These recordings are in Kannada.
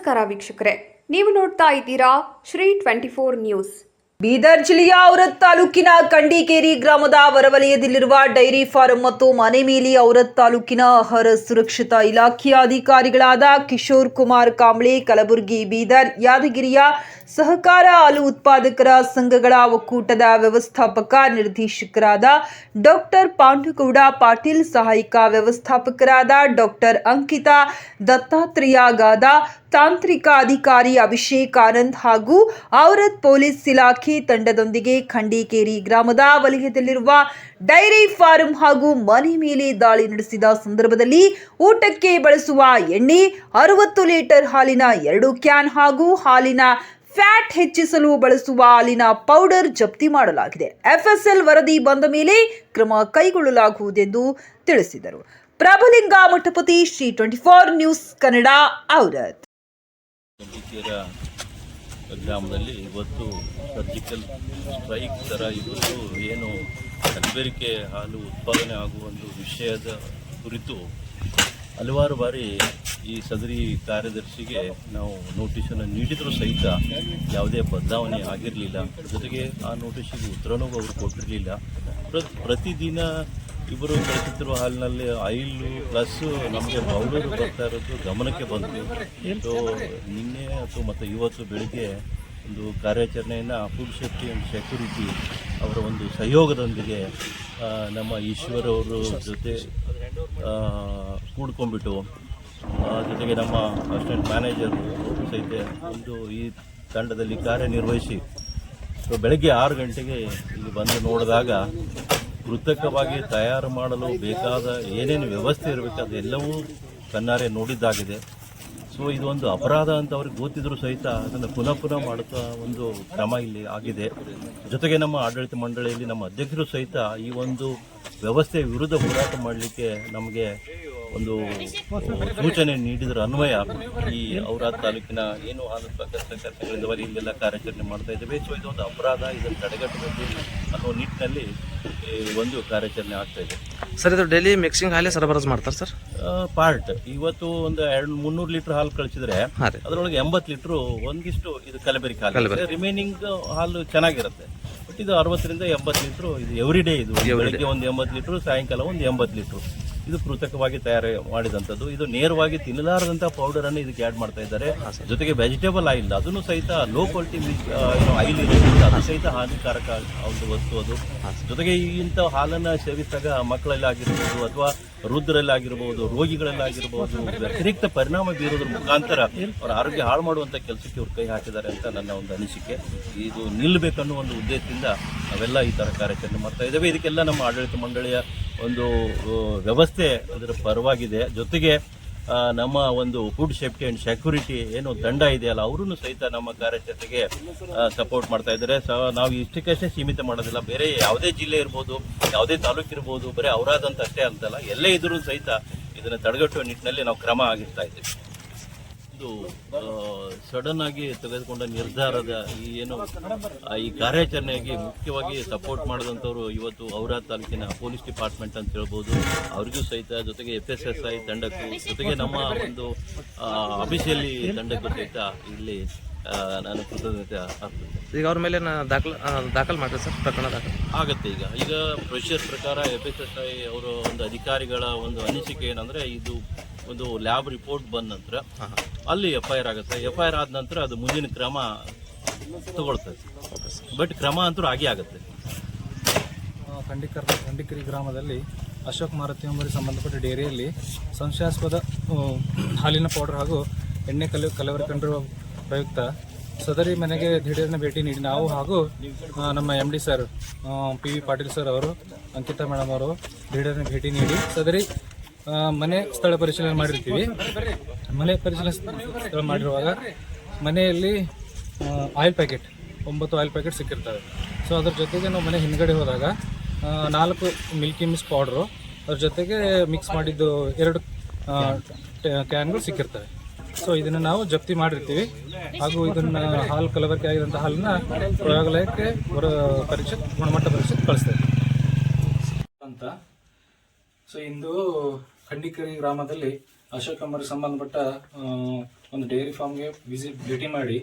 ನಮಸ್ಕಾರ ವೀಕ್ಷಕರೇ, ನೀವು ನೋಡ್ತಾ ಇದ್ದೀರಾ ಶ್ರೀ 24 ನ್ಯೂಸ್. ಬೀದರ್ ಜಿಲ್ಲೆಯ ಔರತ್ ತಾಲೂಕಿನ ಕಂಡಿಕೇರಿ ಗ್ರಾಮದ ಹೊರವಲಯದಲ್ಲಿರುವ ಡೈರಿ ಫಾರಂ ಮತ್ತು ಮನೆ ಮೇಲೆ ಔರತ್ ತಾಲೂಕಿನ ಆಹಾರ ಸುರಕ್ಷತಾ ಇಲಾಖೆಯ ಅಧಿಕಾರಿಗಳಾದ ಕಿಶೋರ್ ಕುಮಾರ್ ಕಾಂಬ್ಳೆ, ಕಲಬುರಗಿ, ಬೀದರ್, ಯಾದಗಿರಿಯ ಸಹಕಾರ ಹಾಲು ಉತ್ಪಾದಕರ ಸಂಘಗಳ ಒಕ್ಕೂಟದ ವ್ಯವಸ್ಥಾಪಕ ನಿರ್ದೇಶಕರಾದ ಡಾಕ್ಟರ್ ಪಾಂಡುಗೌಡ ಪಾಟೀಲ್, ಸಹಾಯಕ ವ್ಯವಸ್ಥಾಪಕರಾದ ಡಾಕ್ಟರ್ ಅಂಕಿತಾ ದತ್ತಾತ್ರೇಯ ಗಾದ, ತಾಂತ್ರಿಕ ಅಧಿಕಾರಿ ಅಭಿಷೇಕ್ ಆನಂದ್ ಹಾಗೂ ಔರತ್ ಪೊಲೀಸ್ ಇಲಾಖೆ ತಂಡದೊಂದಿಗೆ ಕಂಡಿಕೇರಿ ಗ್ರಾಮದ ವಲಯದಲ್ಲಿರುವ ಡೈರಿ ಫಾರಂ ಹಾಗೂ ಮನೆ ಮೇಲೆ ದಾಳಿ ನಡೆಸಿದ ಸಂದರ್ಭದಲ್ಲಿ ಊಟಕ್ಕೆ ಬಳಸುವ ಎಣ್ಣೆ, 60 ಲೀಟರ್ ಹಾಲಿನ 2 ಕ್ಯಾನ್ ಹಾಗೂ ಹಾಲಿನ ಫ್ಯಾಟ್ ಹೆಚ್ಚಿಸಲು ಬಳಸುವ ಹಾಲಿನ ಪೌಡರ್ ಜಪ್ತಿ ಮಾಡಲಾಗಿದೆ. FSL ವರದಿ ಬಂದ ಮೇಲೆ ಕ್ರಮ ಕೈಗೊಳ್ಳಲಾಗುವುದೆಂದು ತಿಳಿಸಿದರು. ಪ್ರಭುಲಿಂಗ ಮಠಪತಿ, ಶ್ರೀ 24 ನ್ಯೂಸ್ ಕನ್ನಡ, ಔರತ್. ಗ್ರಾಮದಲ್ಲಿ ಇವತ್ತು ಸರ್ಜಿಕಲ್ ಸ್ಟ್ರೈಕ್ ಥರ ಇವತ್ತು ಏನು ಕಲಬೆರಕೆ ಹಾಲು ಉತ್ಪಾದನೆ ಆಗುವ ಒಂದು ವಿಷಯದ ಕುರಿತು ಹಲವಾರು ಬಾರಿ ಈ ಸದರಿ ಕಾರ್ಯದರ್ಶಿಗೆ ನಾವು ನೋಟಿಸನ್ನು ನೀಡಿದರೂ ಸಹಿತ ಯಾವುದೇ ಬದಲಾವಣೆ ಆಗಿರಲಿಲ್ಲ. ಜೊತೆಗೆ ಆ ನೋಟಿಸಿಗೆ ಉತ್ತರನೂ ಅವರು ಕೊಟ್ಟಿರಲಿಲ್ಲ. ಪ್ರತಿದಿನ ಇಬ್ಬರು ಕಳಿಸುತ್ತಿರುವ ಹಾಲಿನಲ್ಲಿ ಆಯಿಲು ಪ್ಲಸ್ ನಮಗೆ ಪೌಡರ್ ಬರ್ತಾ ಇರೋದು ಗಮನಕ್ಕೆ ಬಂತು. ಸೊ ನಿನ್ನೆ ಅಥವಾ ಮತ್ತು ಇವತ್ತು ಬೆಳಿಗ್ಗೆ ಒಂದು ಕಾರ್ಯಾಚರಣೆಯನ್ನು ಫುಡ್ ಸೇಫ್ಟಿ ಆ್ಯಂಡ್ ಸೆಕ್ಯೂರಿಟಿ ಅವರ ಒಂದು ಸಹಯೋಗದೊಂದಿಗೆ ನಮ್ಮ ಈಶ್ವರ್ ಅವರು ಜೊತೆ ಕೂಡ್ಕೊಂಡ್ಬಿಟ್ಟು, ಜೊತೆಗೆ ನಮ್ಮ ಅಸಿಸ್ಟೆಂಟ್ ಮ್ಯಾನೇಜರ್ ಅವರು ಸಹಿತ ಒಂದು ಈ ತಂಡದಲ್ಲಿ ಕಾರ್ಯನಿರ್ವಹಿಸಿ ಸೊ ಬೆಳಗ್ಗೆ 6 ಗಂಟೆಗೆ ಇಲ್ಲಿ ಬಂದು ನೋಡಿದಾಗ ಕೃತಕವಾಗಿ ತಯಾರು ಮಾಡಲು ಬೇಕಾದ ಏನೇನು ವ್ಯವಸ್ಥೆ ಇರಬೇಕು ಅದೆಲ್ಲವೂ ಕಣ್ಣಾರೆ ನೋಡಿದ್ದಾಗಿದೆ. ಸೊ ಇದು ಒಂದು ಅಪರಾಧ ಅಂತ ಅವ್ರಿಗೆ ಗೊತ್ತಿದ್ರೂ ಸಹಿತ ಅದನ್ನು ಪುನಃ ಮಾಡುತ್ತಾ ಒಂದು ಕ್ರಮ ಇಲ್ಲಿ ಆಗಿದೆ. ಜೊತೆಗೆ ನಮ್ಮ ಆಡಳಿತ ಮಂಡಳಿಯಲ್ಲಿ ನಮ್ಮ ಅಧ್ಯಕ್ಷರು ಸಹಿತ ಈ ಒಂದು ವ್ಯವಸ್ಥೆ ವಿರುದ್ಧ ಹೋರಾಟ ಮಾಡಲಿಕ್ಕೆ ನಮಗೆ ಒಂದು ಸೂಚನೆ ನೀಡಿದ್ರ ಅನ್ವಯ ಈ ಔರಾದ್ ತಾಲೂಕಿನ ಏನು ಹಾಲು ಉತ್ಪಾದಕಗಳಿಂದ ಇಲ್ಲೆಲ್ಲ ಕಾರ್ಯಾಚರಣೆ ಮಾಡ್ತಾ ಇದ್ದೇವೆ. ಸೊ ಇದೊಂದು ಅಪರಾಧ, ಇದನ್ನು ತಡೆಗಟ್ಟಬೇಕು ಅನ್ನೋ ನಿಟ್ಟಿನಲ್ಲಿ ಒಂದು ಕಾರ್ಯಾಚರಣೆ ಆಗ್ತಾ ಇದೆ. ಸರ್, ಇದು ಡೈಲಿ ಮಿಕ್ಸಿಂಗ್ ಹಾಲೇ ಸರಬರಾಜು ಮಾಡ್ತಾರೆ ಸರ್? ಪಾರ್ಟ್ ಇವತ್ತು ಒಂದು 300 ಲೀಟರ್ ಹಾಲು ಕಳಿಸಿದ್ರೆ ಅದರೊಳಗೆ 80 ಲೀಟರ್ ಒಂದಿಷ್ಟು ಇದು ಕಲಬೆರಕೆ ಹಾಲು, ರಿಮೈನಿಂಗ್ ಹಾಲು ಚೆನ್ನಾಗಿರುತ್ತೆ. ಬಟ್ ಇದು 60ರಿಂದ 80 ಲೀಟರ್ ಇದು ಎವ್ರಿ ಡೇ. ಇದು ಬೆಳಗ್ಗೆ ಒಂದು 80 ಲೀಟರ್, ಸಾಯಂಕಾಲ ಒಂದು 80 ಲೀಟರ್. ಇದು ಕೃತಕವಾಗಿ ತಯಾರು ಮಾಡಿದಂಥದ್ದು. ಇದು ನೇರವಾಗಿ ತಿನ್ನಲಾರದಂಥ ಪೌಡರ್ ಅನ್ನು ಇದಕ್ಕೆ ಆ್ಯಡ್ ಮಾಡ್ತಾ ಇದ್ದಾರೆ. ಜೊತೆಗೆ ವೆಜಿಟೇಬಲ್ ಆಯಿಲ್, ಅದನ್ನು ಸಹಿತ ಲೋ ಕ್ವಾಲಿಟಿ ಆಯಿಲ್ ಇರೋದ್ರಿಂದ ಅದು ಸಹಿತ ಹಾನಿಕಾರಕ ಒಂದು ವಸ್ತು ಅದು. ಜೊತೆಗೆ ಇಂಥ ಹಾಲನ್ನು ಸೇವಿಸಿದಾಗ ಮಕ್ಕಳಲ್ಲಿ ಆಗಿರ್ಬೋದು ಅಥವಾ ವೃದ್ಧರಲ್ಲಾಗಿರ್ಬೋದು, ರೋಗಿಗಳಲ್ಲಾಗಿರ್ಬೋದು ವ್ಯತಿರಿಕ್ತ ಪರಿಣಾಮ ಬೀರೋದ್ರ ಮುಖಾಂತರ ಅವರ ಆರೋಗ್ಯ ಹಾಳು ಮಾಡುವಂಥ ಕೆಲಸಕ್ಕೆ ಇವ್ರು ಕೈ ಹಾಕಿದ್ದಾರೆ ಅಂತ ನನ್ನ ಒಂದು ಅನಿಸಿಕೆ. ಇದು ನಿಲ್ಲಬೇಕನ್ನೋ ಒಂದು ಉದ್ದೇಶದಿಂದ ನಾವೆಲ್ಲ ಈ ಥರ ಕಾರ್ಯಾಚರಣೆ ಮಾಡ್ತಾ ಇದ್ದೇವೆ. ಇದಕ್ಕೆಲ್ಲ ನಮ್ಮ ಆಡಳಿತ ಮಂಡಳಿಯ ಒಂದು ವ್ಯವಸ್ಥೆ ಅದರ ಪರವಾಗಿದೆ. ಜೊತೆಗೆ ನಮ್ಮ ಒಂದು ಫುಡ್ ಸೇಫ್ಟಿ ಆ್ಯಂಡ್ ಸೆಕ್ಯೂರಿಟಿ ಏನು ತಂಡ ಇದೆಯಲ್ಲ, ಅವರೂ ಸಹಿತ ನಮ್ಮ ಕಾರ್ಯಾಚರಣೆಗೆ ಸಪೋರ್ಟ್ ಮಾಡ್ತಾ ಇದ್ದಾರೆ. ನಾವು ಇಷ್ಟಕ್ಕಷ್ಟೇ ಸೀಮಿತ ಮಾಡೋದಿಲ್ಲ. ಬೇರೆ ಯಾವುದೇ ಜಿಲ್ಲೆ ಇರ್ಬೋದು, ಯಾವುದೇ ತಾಲೂಕು ಇರ್ಬೋದು, ಬರೀ ಔರಾದ್ ಅಂತ ಅಷ್ಟೇ ಅಂತಲ್ಲ, ಎಲ್ಲೇ ಇದ್ರೂ ಸಹಿತ ಇದನ್ನು ತಡೆಗಟ್ಟುವ ನಿಟ್ಟಿನಲ್ಲಿ ನಾವು ಕ್ರಮ ಆಗಿರ್ತಾ ಇದ್ದೀವಿ. ಇದು ಸಡನ್ ಆಗಿ ತೆಗೆದುಕೊಂಡ ನಿರ್ಧಾರದ ಈ ಕಾರ್ಯಾಚರಣೆಗೆ ಮುಖ್ಯವಾಗಿ ಸಪೋರ್ಟ್ ಮಾಡಿದಂಥವ್ರು ಇವತ್ತು ಔರಾದ್ ತಾಲೂಕಿನ ಪೊಲೀಸ್ ಡಿಪಾರ್ಟ್ಮೆಂಟ್ ಅಂತ ಹೇಳ್ಬೋದು, ಅವ್ರಿಗೂ ಸಹಿತ, ಜೊತೆಗೆ FSSI ತಂಡಕ್ಕೂ, ಜೊತೆಗೆ ನಮ್ಮ ಒಂದು ಅಫಿಷಿಯಲಿ ತಂಡಕ್ಕೂ ಸಹಿತ ಇಲ್ಲಿ ನಾನು ಕೃತಜ್ಞತೆ ಆಗ್ತದೆ. ಈಗ ಅವ್ರ ಮೇಲೆ ದಾಖಲು ಮಾಡಿದೆ ಸರ್, ಪ್ರಕರಣ ದಾಖಲು ಆಗುತ್ತೆ. ಈಗ ಪ್ರೊಸೀಜರ್ ಪ್ರಕಾರ FSSI ಅವರ ಒಂದು ಅಧಿಕಾರಿಗಳ ಒಂದು ಅನಿಸಿಕೆ ಏನಂದರೆ, ಇದು ಒಂದು ಲ್ಯಾಬ್ ರಿಪೋರ್ಟ್ ಬಂದ ನಂತರ ಅಲ್ಲಿ FIR ಆಗುತ್ತೆ. FIR ಆದ ನಂತರ ಅದು ಮುಂದಿನ ಕ್ರಮ ತಗೊಳ್ತದೆ. ಬಟ್ ಕ್ರಮ ಅಂತೂ ಆಗುತ್ತೆ. ಕಂಡಿಕೇರಿ ಗ್ರಾಮದಲ್ಲಿ ಅಶೋಕ್ ಮಾರುತಿ ಎಂಬುವರಿಗೆ ಸಂಬಂಧಪಟ್ಟ ಡೇರಿಯಲ್ಲಿ ಸಂಶಯಾಸ್ಪದ ಹಾಲಿನ ಪೌಡರ್ ಹಾಗೂ ಎಣ್ಣೆ ಕಲಬೆರಕೆಗೊಂಡಿರುವ ಪ್ರಯುಕ್ತ ಸದರಿ ಮನೆಗೆ ದಿಢೀರ್ನ ಭೇಟಿ ನೀಡಿ ನಾವು ಹಾಗೂ ನಮ್ಮ MD sir PV Patil sir ಅವರು, ಅಂಕಿತಾ ಮೇಡಮ್ ಅವರು ದಿಢೀರ್ನ ಭೇಟಿ ನೀಡಿ ಸದರಿ ಮನೆ ಸ್ಥಳ ಪರಿಶೀಲನೆ ಮಾಡಿರ್ತೀವಿ. ಮನೆ ಪರಿಶೀಲನೆ ಸ್ಥಳ ಮಾಡಿರುವಾಗ ಮನೆಯಲ್ಲಿ ಆಯಿಲ್ ಪ್ಯಾಕೆಟ್ 9 ಆಯಿಲ್ ಪ್ಯಾಕೆಟ್ ಸಿಕ್ಕಿರ್ತವೆ. ಸೊ ಅದ್ರ ಜೊತೆಗೆ ನಾವು ಮನೆ ಹಿಂದ್ಗಡೆ ಹೋದಾಗ 4 ಮಿಲ್ಕಿ ಮಿಸ್ ಪೌಡ್ರು, ಅದ್ರ ಜೊತೆಗೆ ಮಿಕ್ಸ್ ಮಾಡಿದ್ದು 2 ಕ್ಯಾನ್ಗಳು ಸಿಕ್ಕಿರ್ತವೆ. ಸೊ ಇದನ್ನು ನಾವು ಜಪ್ತಿ ಮಾಡಿರ್ತೀವಿ ಹಾಗೂ ಇದನ್ನು ಹಾಲು ಕಲಬೆರಕೆ ಆಗಿರೋಂಥ ಹಾಲನ್ನ ಪ್ರಯೋಗಾಲಯಕ್ಕೆ ಗುಣಮಟ್ಟ ಪರೀಕ್ಷೆ ಕಳಿಸ್ತೇವೆ ಅಂತ. ಸೊ ಇಂದು ಕಂಡಿಕೇರಿ ಗ್ರಾಮದಲ್ಲಿ ಅಶೋಕ್ ಎಂಬರಿಗೆ ಸಂಬಂಧಪಟ್ಟ ಒಂದು ಡೈರಿ ಫಾರ್ಮ್ಗೆ ಭೇಟಿ ಮಾಡಿ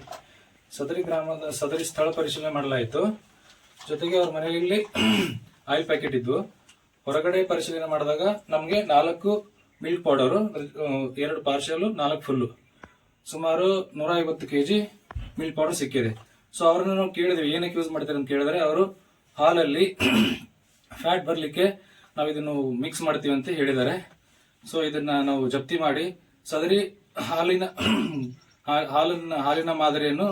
ಸದರಿ ಸ್ಥಳ ಪರಿಶೀಲನೆ ಮಾಡಲಾಯಿತು. ಜೊತೆಗೆ ಅವ್ರ ಮನೆಯಲ್ಲಿ ಆಯಿಲ್ ಪ್ಯಾಕೆಟ್ ಇದ್ದು, ಹೊರಗಡೆ ಪರಿಶೀಲನೆ ಮಾಡಿದಾಗ ನಮಗೆ 4 ಮಿಲ್ಕ್ ಪೌಡರು, 2 ಪಾರ್ಷಲ್, 4 ಫುಲ್ಲು, ಸುಮಾರು 150 kg ಮಿಲ್ಕ್ ಪೌಡರ್ ಸಿಕ್ಕಿದೆ. ಸೊ ಅವ್ರನ್ನ ನಾವು ಕೇಳಿದ್ವಿ ಏನಕ್ಕೆ ಯೂಸ್ ಮಾಡ್ತಾರೆ ಅಂತ ಕೇಳಿದ್ರೆ, ಅವರು ಹಾಲಲ್ಲಿ ಫ್ಯಾಟ್ ಬರಲಿಕ್ಕೆ ನಾವು ಇದನ್ನು ಮಿಕ್ಸ್ ಮಾಡ್ತೀವಿ ಅಂತ ಹೇಳಿದ್ದಾರೆ. ಸೊ ಇದನ್ನ ನಾವು ಜಪ್ತಿ ಮಾಡಿ ಸದರಿ ಹಾಲಿನ ಮಾದರಿಯನ್ನು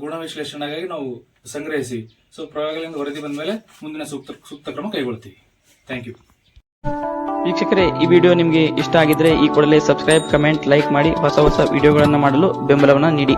ಗುಣವಿಶ್ಲೇಷಣೆಗಾಗಿ ನಾವು ಸಂಗ್ರಹಿಸಿ ಸೊ ಪ್ರಯೋಗಗಳಿಂದ ವರದಿ ಬಂದ ಮೇಲೆ ಮುಂದಿನ ಸೂಕ್ತ ಕ್ರಮ ಕೈಗೊಳ್ತೀವಿ. Thank you. ವೀಕ್ಷಕರೇ, ಈ ವಿಡಿಯೋ ನಿಮಗೆ ಇಷ್ಟ ಆಗಿದ್ರೆ ಈ ಕೂಡಲೇ ಸಬ್ಸ್ಕ್ರೈಬ್, ಕಮೆಂಟ್, ಲೈಕ್ ಮಾಡಿ ಹೊಸ ವಿಡಿಯೋಗಳನ್ನು ಮಾಡಲು ಬೆಂಬಲವನ್ನು ನೀಡಿ.